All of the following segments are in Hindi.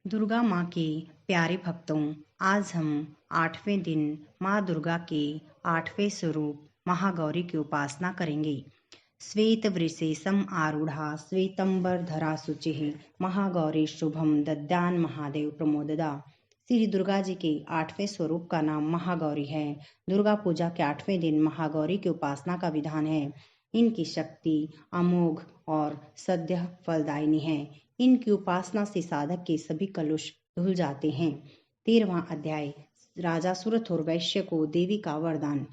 दुर्गा माँ के प्यारे भक्तों, आज हम 8वें दिन माँ दुर्गा के 8वें स्वरूप महागौरी की उपासना करेंगे। श्वेत वृषेशम आरूढ़ा श्वेतंबर धरा शुचिः महागौरी शुभम दद्यान महादेव प्रमोददा। श्री दुर्गा जी के 8वें स्वरूप का नाम महागौरी है। दुर्गा पूजा के 8वें दिन महागौरी की उपासना का विधान है। इनकी शक्ति अमोघ और सद्य फलदायिनी है। इनकी उपासना से साधक के सभी कलुष धुल जाते हैं। 13वां अध्याय, राजा सुरथ और वैश्य को देवी का वरदान।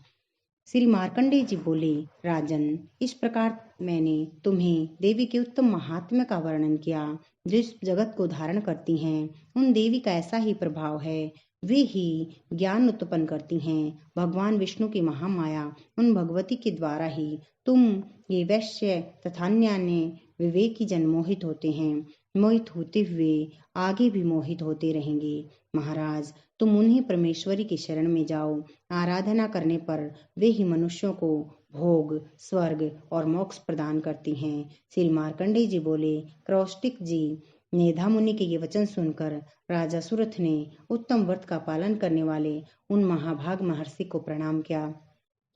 श्री मार्कंडेय जी बोले, राजन, इस प्रकार मैंने तुम्हें देवी के उत्तम महात्म्य का वर्णन किया जो इस जगत को धारण करती हैं। उन देवी का ऐसा ही प्रभाव है। वे ही ज्ञान उत्पन्न करती हैं। भगवान विष्णु की महामाया उन भगवती के द्वारा ही तुम ये वैश्य तथा अन्य विवेकी जन मोहित होते हैं। मोहित होते हुए आगे भी मोहित होते रहेंगे। महाराज, तुम उन्हीं परमेश्वरी की शरण में जाओ। आराधना करने पर वे ही मनुष्यों को भोग, स्वर्ग और मोक्ष प्रदान करती हैं। श्री मार्कंडेय जी बोले, क्रौष्टिक जी मेधा मुनि के ये वचन सुनकर राजा सुरथ ने उत्तम व्रत का पालन करने वाले उन महाभाग महर्षि को प्रणाम किया।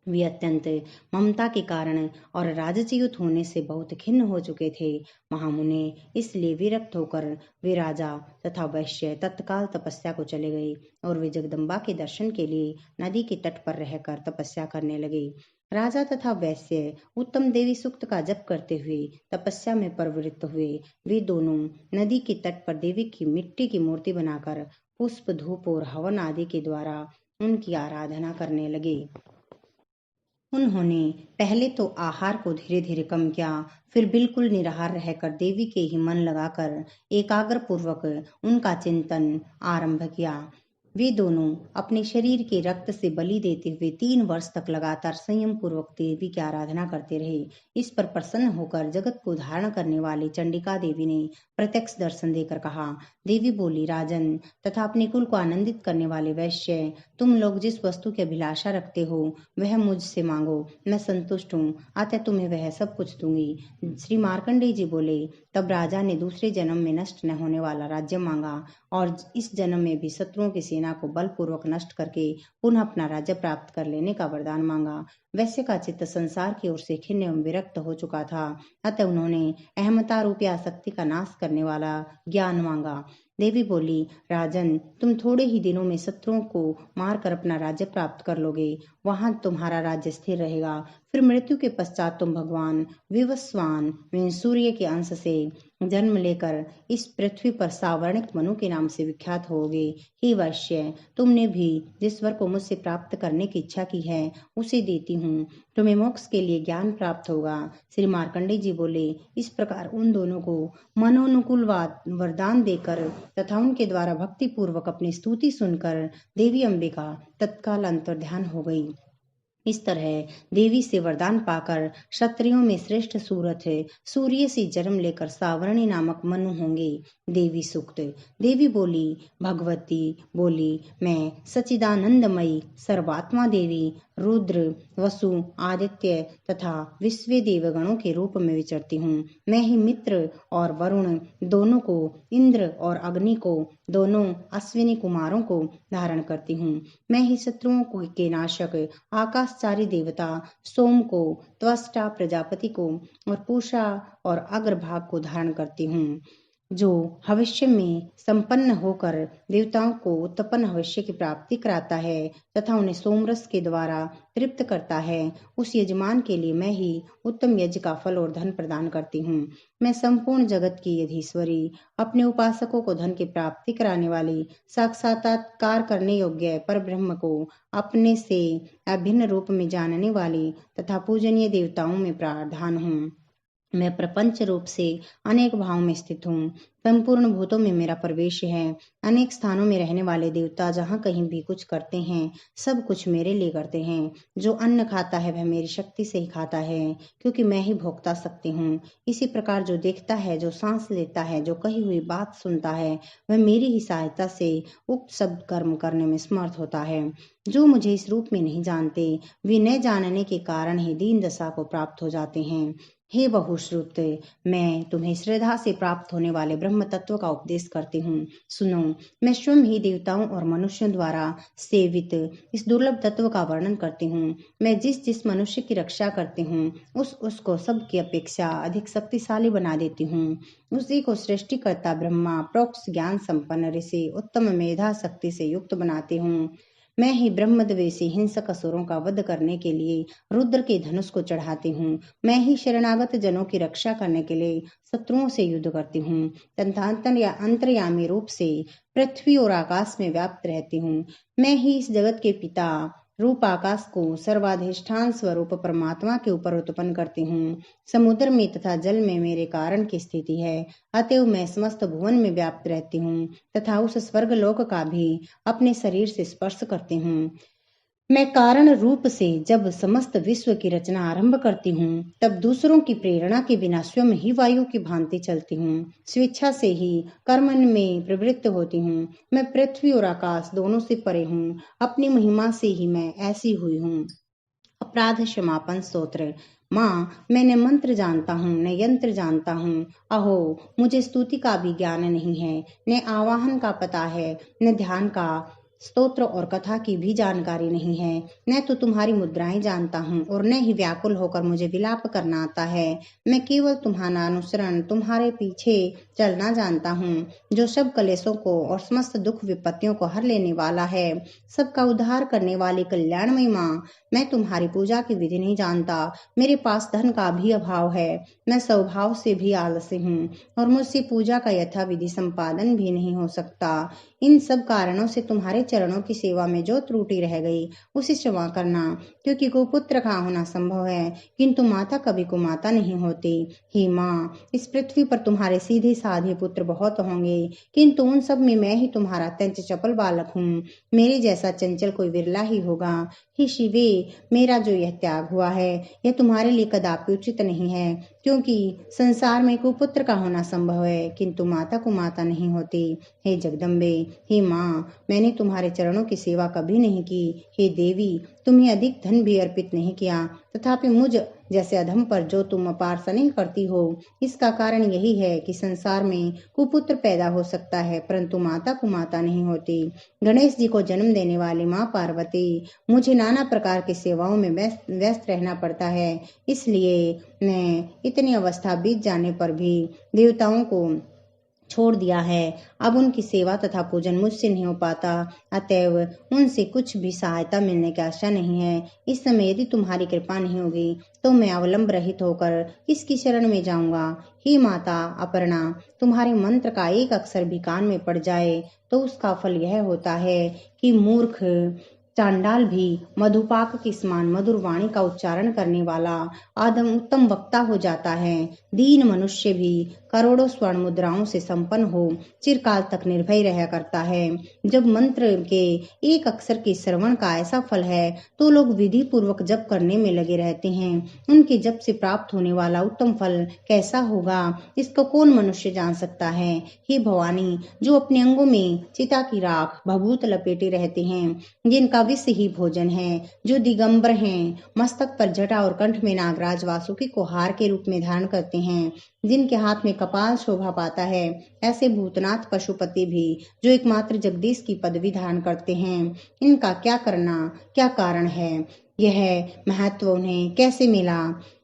वे अत्यंत ममता के कारण और राजच्युत होने से बहुत खिन्न हो चुके थे। महामुने इसलिए विरक्त होकर वे राजा तथा वैश्य तत्काल तपस्या को चले गए और वे जगदम्बा के दर्शन के लिए नदी के तट पर रहकर तपस्या करने लगे। राजा तथा वैश्य उत्तम देवी सूक्त का जप करते हुए तपस्या में प्रवृत्त हुए। वे दोनों नदी के तट पर देवी की मिट्टी की मूर्ति बनाकर पुष्प, धूप और हवन आदि के द्वारा उनकी आराधना करने लगे। उन्होंने पहले तो आहार को धीरे धीरे कम किया, फिर बिल्कुल निराहार रहकर देवी के ही मन लगाकर एकाग्र पूर्वक उनका चिंतन आरंभ किया। वे दोनों अपने शरीर के रक्त से बलि देते हुए 3 वर्ष तक लगातार संयम पूर्वक देवी की आराधना करते रहे। इस पर प्रसन्न होकर जगत को धारण करने वाली चंडिका देवी ने प्रत्यक्ष दर्शन देकर कहा। देवी बोली, राजन तथा अपने कुल को आनंदित करने वाले वैश्य, तुम लोग जिस वस्तु की अभिलाषा रखते हो वह मुझसे मांगो, मैं संतुष्ट हूँ, अतः तुम्हें वह सब कुछ दूंगी। श्री मार्कंडेय जी बोले, तब राजा ने दूसरे जन्म में नष्ट न होने वाला राज्य मांगा और इस जन्म में भी शत्रुओं की सेना को बलपूर्वक नष्ट करके पुनः अपना राज्य प्राप्त कर लेने का वरदान मांगा। वैश्य का चित्त संसार की ओर से खिन्न एवं विरक्त हो चुका था, अतः उन्होंने अहमता रूपी आसक्ति का नाश करने वाला ज्ञान मांगा। देवी बोली, राजन, तुम थोड़े ही दिनों में शत्रुओं को मारकर अपना राज्य प्राप्त कर लोगे। वहां तुम्हारा राज्य स्थिर रहेगा। फिर मृत्यु के पश्चात तुम भगवान विवस्वान सूर्य के अंश से जन्म लेकर इस पृथ्वी पर सावर्णिक मनु के नाम से विख्यात होगे। हे वैश्य, तुमने भी जिस वर को मुझसे प्राप्त करने की इच्छा की है उसे देती हूँ। तुम्हें मोक्ष के लिए ज्ञान प्राप्त होगा। श्री मार्कंडेय जी बोले, इस प्रकार उन दोनों को मनोनुकूल वरदान देकर तथा उनके द्वारा भक्ति पूर्वक अपनी स्तुति सुनकर देवी अंबिका तत्काल अंतर्ध्यान हो गई। इस तरह देवी से वरदान पाकर क्षत्रियों में श्रेष्ठ सूरथ सूर्य से जन्म लेकर सावरणी नामक मनु होंगे। देवी सूक्त। देवी बोली, भगवती बोली, मैं सचिदानंदमयी सर्वात्मा देवी रुद्र, वसु, आदित्य तथा विश्व देवगणों के रूप में विचरती हूँ। मैं ही मित्र और वरुण दोनों को, इंद्र और अग्नि को, दोनों अश्विनी कुमारों को धारण करती हूँ। मैं ही शत्रुओं के नाशक आकाशचारी देवता सोम को, त्वष्टा प्रजापति को और पूषा और अग्रभाग को धारण करती हूँ, जो भविष्य में संपन्न होकर देवताओं को उत्पन्न भविष्य की प्राप्ति कराता है तथा उन्हें सोमरस के द्वारा तृप्त करता है। उस यजमान के लिए मैं ही उत्तम यज्ञ का फल और धन प्रदान करती हूँ। मैं संपूर्ण जगत की यधीश्वरी, अपने उपासकों को धन की प्राप्ति कराने वाली, साक्षात्कार करने योग्य पर ब्रह्म को अपने से अभिन्न रूप में जानने वाली तथा पूजनीय देवताओं में प्रधान हूँ। मैं प्रपंच रूप से अनेक भाव में स्थित हूँ। संपूर्ण भूतों में मेरा प्रवेश है। अनेक स्थानों में रहने वाले देवता जहाँ कहीं भी कुछ करते हैं सब कुछ मेरे लिए करते हैं। जो अन्न खाता है वह मेरी शक्ति से ही खाता है, क्योंकि मैं ही भोगता सकती हूँ। इसी प्रकार जो देखता है, जो सांस लेता है, जो कही हुई बात सुनता है, वह मेरी ही सहायता से उक्त सब कर्म करने में समर्थ होता है। जो मुझे इस रूप में नहीं जानते वे न जानने के कारण ही दीन दशा को प्राप्त हो जाते हैं। हे बहुश्रुत, मैं तुम्हें श्रद्धा से प्राप्त होने वाले ब्रह्म तत्व का उपदेश करती हूँ। सुनो, मैं स्वयं ही देवताओं और मनुष्यों द्वारा सेवित इस दुर्लभ तत्व का वर्णन करती हूँ। मैं जिस जिस मनुष्य की रक्षा करती हूँ उसको सबकी अपेक्षा अधिक शक्तिशाली बना देती हूँ। उसी को सृष्टिकर्ता ब्रह्मा प्रोक्त ज्ञान संपन्न ऋषि उत्तम मेधा शक्ति से युक्त बनाती हूँ। मैं ही ब्रह्मद्वेषी हिंसक असुरों का वध करने के लिए रुद्र के धनुष को चढ़ाती हूँ। मैं ही शरणागत जनों की रक्षा करने के लिए शत्रुओं से युद्ध करती हूँ तथा अंतर्यामी रूप से पृथ्वी और आकाश में व्याप्त रहती हूँ। मैं ही इस जगत के पिता रूप आकाश को सर्वाधिष्ठान स्वरूप परमात्मा के ऊपर उत्पन्न करती हूँ। समुद्र में तथा जल में मेरे कारण की स्थिति है, अतएव मैं समस्त भुवन में व्याप्त रहती हूँ तथा उस स्वर्ग लोक का भी अपने शरीर से स्पर्श करती हूँ। मैं कारण रूप से जब समस्त विश्व की रचना आरंभ करती हूँ तब दूसरों की प्रेरणा के बिना स्वयं ही वायु की भांति चलती हूँ। स्वेच्छा से ही कर्म में प्रवृत्त होती हूँ। मैं पृथ्वी और आकाश दोनों से परे हूँ। अपनी महिमा से ही मैं ऐसी हुई हूँ। अपराध क्षमापन स्तोत्र। माँ, मैं न मंत्र जानता हूँ न यंत्र जानता हूँ। अहो, मुझे स्तुति का भी ज्ञान नहीं है, न आवाहन का पता है, न ध्यान का, स्तोत्र और कथा की भी जानकारी नहीं है। न तो तुम्हारी मुद्राएं जानता हूँ और न ही व्याकुल होकर मुझे विलाप करना आता है। मैं केवल तुम्हारा अनुसरण, तुम्हारे पीछे चलना जानता हूँ, जो सब कलेशों को और समस्त दुख विपत्तियों को हर लेने वाला है, सबका उद्धार करने वाली कल्याणमयी माँ। मैं तुम्हारी पूजा की विधि नहीं जानता। मेरे पास धन का भी अभाव है। मैं स्वभाव से भी आलसी हूँ और मुझसे पूजा का यथाविधि संपादन भी नहीं हो सकता। इन सब कारणों से तुम्हारे चरणों की सेवा में जो त्रुटि रह गई उसे क्षमा करना, क्योंकि कुपुत्र का होना संभव है किंतु माता कभी कुमाता नहीं होती। हे माँ, इस पृथ्वी पर तुम्हारे सीधे साधे पुत्र बहुत होंगे किंतु उन सब में मैं ही तुम्हारा अत्यंत चपल बालक हूँ। मेरे जैसा चंचल कोई विरला ही होगा। हे शिवे, मेरा जो यह त्याग हुआ है यह तुम्हारे लिए कदापि उचित नहीं है, क्योंकि संसार में कुपुत्र का होना संभव है किंतु माता कुमाता नहीं होती। हे जगदम्बे, हे माँ, मैंने तुम्हारे चरणों की सेवा कभी नहीं की। हे देवी, तुम्हें अधिक धन भी अर्पित नहीं किया, तथापि मुझ जैसे अधम पर जो तुम अपार स्नेह करती हो, इसका कारण यही है कि संसार में कुपुत्र पैदा हो सकता है परंतु माता कुमाता नहीं होती। गणेश जी को जन्म देने वाली माँ पार्वती, मुझे नाना प्रकार की सेवाओं में व्यस्त रहना पड़ता है, इसलिए मैं इतनी अवस्था बीत जाने पर भी देवताओं को छोड़ दिया है। अब उनकी सेवा तथा पूजन मुझसे नहीं हो पाता, अतएव उनसे कुछ भी सहायता मिलने की आशा नहीं है। इस समय यदि तुम्हारी कृपा नहीं होगी तो मैं अवलंब रहित होकर किसकी शरण में जाऊंगा। हे माता अपर्णा, तुम्हारे मंत्र का एक अक्षर भी कान में पड़ जाए तो उसका फल यह होता है कि मूर्ख चांडाल भी मधुपाक के समान मधुर वाणी का उच्चारण करने वाला आदम उत्तम वक्ता हो जाता है। दीन मनुष्य भी करोड़ों स्वर्ण मुद्राओं से संपन्न हो चिरकाल तक निर्भय रह करता है। जब मंत्र के एक अक्षर के श्रवण का ऐसा फल है तो लोग विधि पूर्वक जप करने में लगे रहते हैं। उनके जप से प्राप्त होने वाला उत्तम फल कैसा होगा इसको कौन मनुष्य जान सकता है। हे भवानी, जो अपने अंगों में चिता की राख भभूत लपेटे रहते हैं, जिनका विष ही भोजन है, जो दिगंबर हैं, मस्तक पर जटा और कंठ में नागराज वासुकी को हार के रूप में धारण करते हैं, जिनके हाथ में कपाल शोभा पाता है, ऐसे भूतनाथ पशुपति भी जो एकमात्र जगदीश की पदवी धारण करते हैं, इनका क्या करना, क्या कारण है, यह महत्व उन्हें कैसे मिला?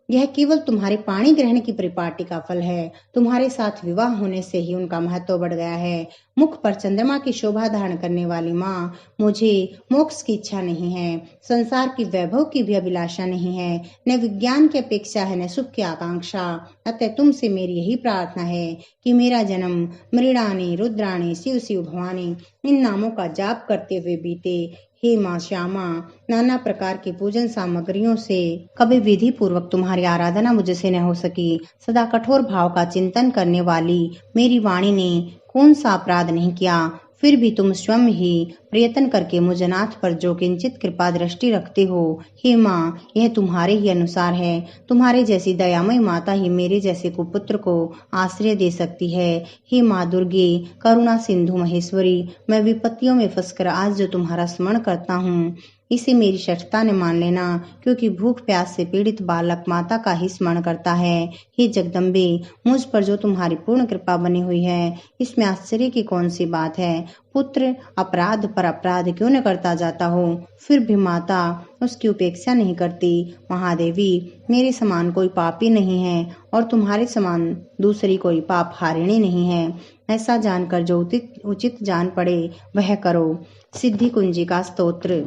यह केवल तुम्हारे पाणी ग्रहण की परिपाटी का फल है। तुम्हारे साथ विवाह होने से ही उनका महत्व बढ़ गया है। मुख पर चंद्रमा की शोभा धारण करने वाली माँ, मुझे मोक्ष की इच्छा नहीं है, संसार की वैभव की भी अभिलाषा नहीं है, न विज्ञान की अपेक्षा है न सुख की आकांक्षा। अतः तुमसे मेरी यही प्रार्थना है कि मेरा जन्म मृणानी रुद्राणी शिव शिव भवानी इन नामों का जाप करते हुए बीते। हे माँ श्यामा, नाना प्रकार की पूजन सामग्रियों से कभी विधि पूर्वक तुम्हारी आराधना मुझसे न हो सकी। सदा कठोर भाव का चिंतन करने वाली मेरी वाणी ने कौन सा अपराध नहीं किया, फिर भी तुम स्वयं ही प्रयत्न करके मुझ नाथ पर जो किंचित कृपा दृष्टि रखते हो। हे माँ, यह तुम्हारे ही अनुसार है। तुम्हारे जैसी दयामयी माता ही मेरे जैसे कुपुत्र को आश्रय दे सकती है। हे माँ दुर्गे, करुणा सिंधु महेश्वरी, मैं विपत्तियों में फंसकर आज जो तुम्हारा स्मरण करता हूँ, इसे मेरी श्रेष्ठता ने मान लेना, क्योंकि भूख प्यास से पीड़ित बालक माता का ही स्मरण करता है। हे जगदम्बे, मुझ पर जो तुम्हारी पूर्ण कृपा बनी हुई है, इसमें आश्चर्य की कौन सी बात है। पुत्र अपराध पर अपराध क्यों न करता जाता हो, फिर भी माता उसकी उपेक्षा नहीं करती। महादेवी, मेरे समान कोई पापी नहीं है और तुम्हारे समान दूसरी कोई पाप हारिणी नहीं है। ऐसा जानकर जो उचित जान पड़े वह करो। सिद्धि कुंजिका स्तोत्र।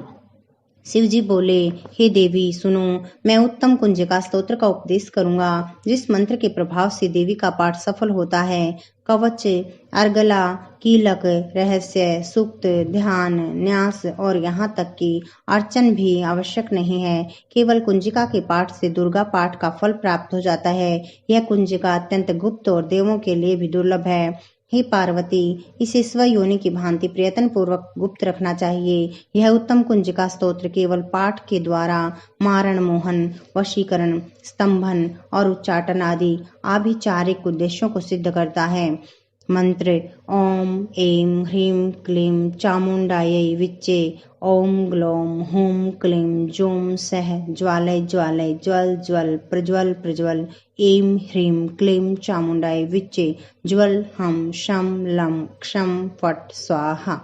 शिव जी बोले, हे देवी सुनो, मैं उत्तम कुंजिका स्तोत्र का उपदेश करूंगा, जिस मंत्र के प्रभाव से देवी का पाठ सफल होता है। कवच, अर्गला, कीलक, रहस्य, सूक्त, ध्यान, न्यास और यहाँ तक कि अर्चन भी आवश्यक नहीं है। केवल कुंजिका के पाठ से दुर्गा पाठ का फल प्राप्त हो जाता है। यह कुंजिका अत्यंत गुप्त और देवों के लिए भी दुर्लभ है। हे पार्वती, इसे स्वयोनि की भांति प्रयत्न पूर्वक गुप्त रखना चाहिए। यह उत्तम कुंजिका स्तोत्र केवल पाठ के द्वारा मारण, मोहन, वशीकरण, स्तंभन और उच्चाटन आदि आभिचारिक उद्देश्यों को सिद्ध करता है। मंत्र। ओम ऐं ह्रीं क्लीं चामुंडायै विच्चे। ओम ग्लौम हूं क्लीं जूं सः ज्वालय ज्वालय ज्वल ज्वल प्रज्वल प्रज्वल। ऐं ह्रीं क्लीं चामुंडायै विच्चे। ज्वल हम शम लं क्षम फट स्वाहा।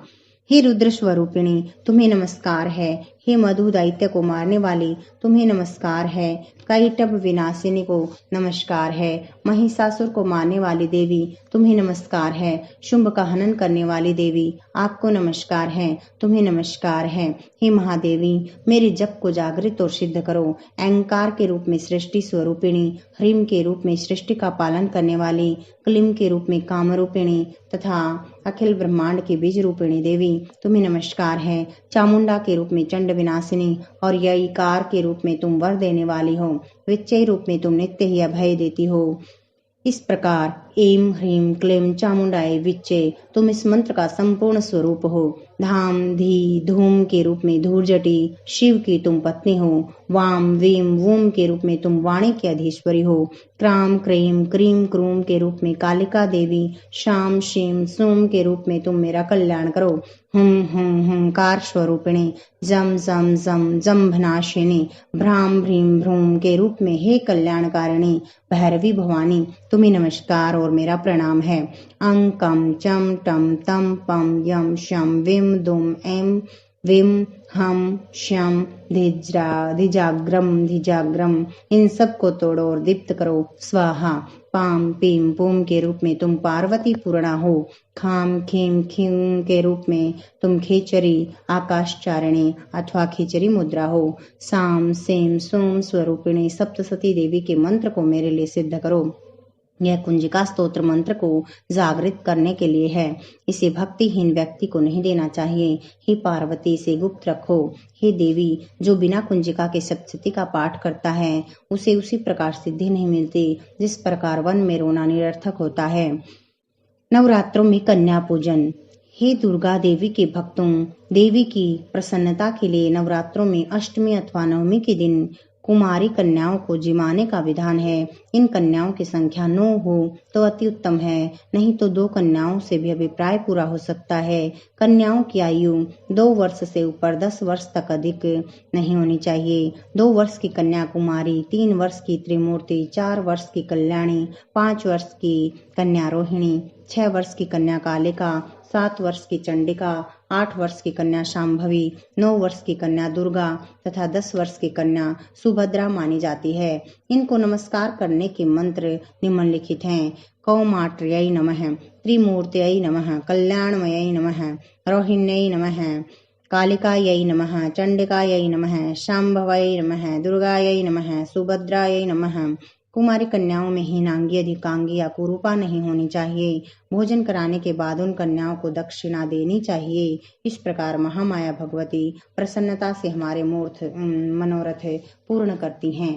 हे रुद्र स्वरूपिणी, तुम्हें नमस्कार है। हे मधु दैत्य को मारने वाली, तुम्हें नमस्कार है। कैटभ विनाशिनी को नमस्कार है। महिषासुर को मारने वाली देवी, तुम्हें नमस्कार है। शुंभ का हनन करने वाली देवी, आपको नमस्कार है। तुम्हें नमस्कार है। हे महादेवी, मेरे जप को जागृत और सिद्ध करो। अहंकार के रूप में सृष्टि स्वरूपिणी, ह्रीम के रूप में सृष्टि का पालन करने वाली, क्लीम के रूप में काम रूपिणी तथा अखिल ब्रह्मांड की बीज रूपिणी देवी, तुम्हें नमस्कार है। चामुंडा के रूप में चंड विनाशिनी और यईकार के रूप में तुम वर देने वाली हो। विच्चय रूप में तुम नित्य ही अभय देती हो। इस प्रकार ऐं ह्रीं क्लीं चामुंडायै विच्चे, तुम इस मंत्र का संपूर्ण स्वरूप हो। धाम धी धूम के रूप में धूर्जटी, शिव की तुम पत्नी हो। वाम वीम वूम के रूप में तुम वाणी की अधीश्वरी हो। क्राम क्रीम क्रीम क्रूम के रूप में कालिका देवी, शाम शीम सूम के रूप में तुम मेरा कल्याण करो। हुंकार स्वरूपिणी, जम जम जम जम्भनाशिनी, भ्राम भ्रीम भ्रूम के रूप में हे कल्याणकारिणी भैरवी भवानी, तुम्हें नमस्कार और मेरा प्रणाम है। अंग कम चम टम तम पम यम शम विम दुम एम विम हम शम धिजाग्रम, इन सब को तोड़ो और दीप्त करो। स्वाहा। पाम पीम पूम के रूप में तुम पार्वती पूर्णा हो। खाम खीम खीम के रूप में तुम खेचरी आकाशचारिणी अथवा खिचरी मुद्रा हो। साम सेम सोम स्वरूपिणी सप्तसती देवी के मंत्र को मेरे लिए सिद्ध करो। यह कुंजिका स्तोत्र मंत्र को जागृत करने के लिए है। इसे भक्तिहीन व्यक्ति को नहीं देना चाहिए। हे पार्वती, इसे गुप्त रखो। हे देवी, जो बिना कुंजिका के सप्तशती का पाठ करता है, उसे उसी प्रकार सिद्धि नहीं मिलती जिस प्रकार वन में रोना निरर्थक होता है। नवरात्रों में कन्या पूजन। हे दुर्गा देवी के भक्तों, देवी की प्रसन्नता के लिए नवरात्रों में अष्टमी अथवा नवमी के दिन कुमारी कन्याओं को जिमाने का विधान है। इन कन्याओं की संख्या 9 हो तो अति उत्तम है, नहीं तो 2 कन्याओं से भी अभिप्राय पूरा हो सकता है। कन्याओं की आयु 2 वर्ष से ऊपर 10 वर्ष तक अधिक नहीं होनी चाहिए। 2 वर्ष की कन्या कुमारी, 3 वर्ष की त्रिमूर्ति, 4 वर्ष की कल्याणी, 5 वर्ष की कन्या रोहिणी, 6 वर्ष की कन्या कालिका, 7 वर्ष की चंडिका, 8 वर्ष की कन्या शांभवी, 9 वर्ष की कन्या दुर्गा तथा 10 वर्ष की कन्या सुभद्रा मानी जाती है। इनको नमस्कार करने के मंत्र निम्नलिखित हैं। कौमाट्र्यै नमः, त्रिमूर्त्यै नमः, कल्याणमयै नमः, रोहिण्यै नमः, कालिकायै नमः, चंडिकायै नमः, शांभवै नमः, दुर्गायै नमः, सुभद्रायै नमः। कुमारी कन्याओं में हीनांगी, अधिकांगी या कुरूपा नहीं होनी चाहिए। भोजन कराने के बाद उन कन्याओं को दक्षिणा देनी चाहिए। इस प्रकार महामाया भगवती प्रसन्नता से हमारे मनोरथ पूर्ण करती हैं।